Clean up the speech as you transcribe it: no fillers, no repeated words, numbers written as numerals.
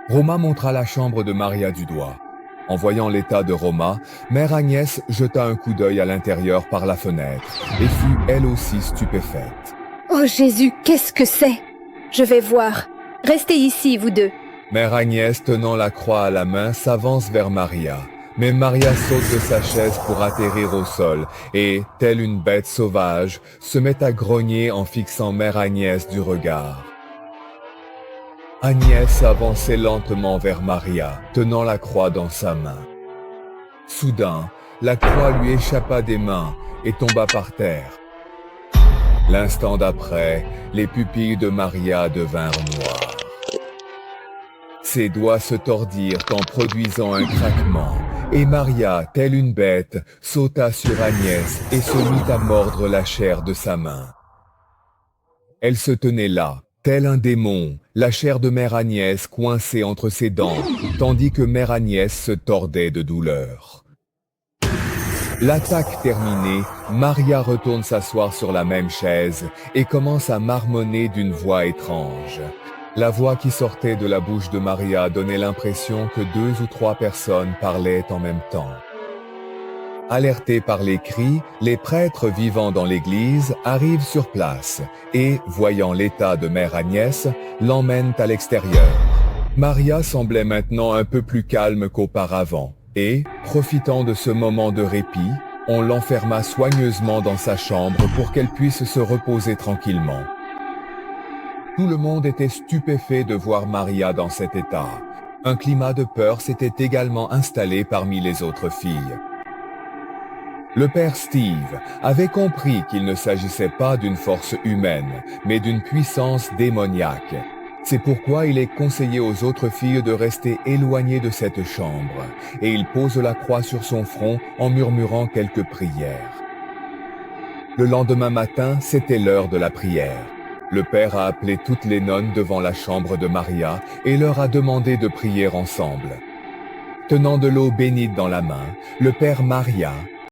Roma montra la chambre de Maria du doigt. En voyant l'état de Roma, Mère Agnès jeta un coup d'œil à l'intérieur par la fenêtre et fut elle aussi stupéfaite. Oh Jésus, qu'est-ce que c'est? Je vais voir. Restez ici, vous deux. Mère Agnès, tenant la croix à la main, s'avance vers Maria. Mais Maria saute de sa chaise pour atterrir au sol et, telle une bête sauvage, se met à grogner en fixant Mère Agnès du regard. Agnès avançait lentement vers Maria, tenant la croix dans sa main. Soudain, la croix lui échappa des mains et tomba par terre. L'instant d'après, les pupilles de Maria devinrent noires. Ses doigts se tordirent en produisant un craquement, et Maria, telle une bête, sauta sur Agnès et se mit à mordre la chair de sa main. Elle se tenait là, tel un démon, la chair de Mère Agnès coincée entre ses dents, tandis que Mère Agnès se tordait de douleur. L'attaque terminée, Maria retourne s'asseoir sur la même chaise et commence à marmonner d'une voix étrange. La voix qui sortait de la bouche de Maria donnait l'impression que 2 ou 3 personnes parlaient en même temps. Alertés par les cris, les prêtres vivant dans l'église arrivent sur place et, voyant l'état de Mère Agnès, l'emmènent à l'extérieur. Maria semblait maintenant un peu plus calme qu'auparavant et, profitant de ce moment de répit, on l'enferma soigneusement dans sa chambre pour qu'elle puisse se reposer tranquillement. Tout le monde était stupéfait de voir Maria dans cet état. Un climat de peur s'était également installé parmi les autres filles. Le père Steve avait compris qu'il ne s'agissait pas d'une force humaine, mais d'une puissance démoniaque. C'est pourquoi il est conseillé aux autres filles de rester éloignées de cette chambre, et il pose la croix sur son front en murmurant quelques prières. Le lendemain matin, c'était l'heure de la prière. Le père a appelé toutes les nonnes devant la chambre de Maria et leur a demandé de prier ensemble. Tenant de l'eau bénite dans la main, le père Maria,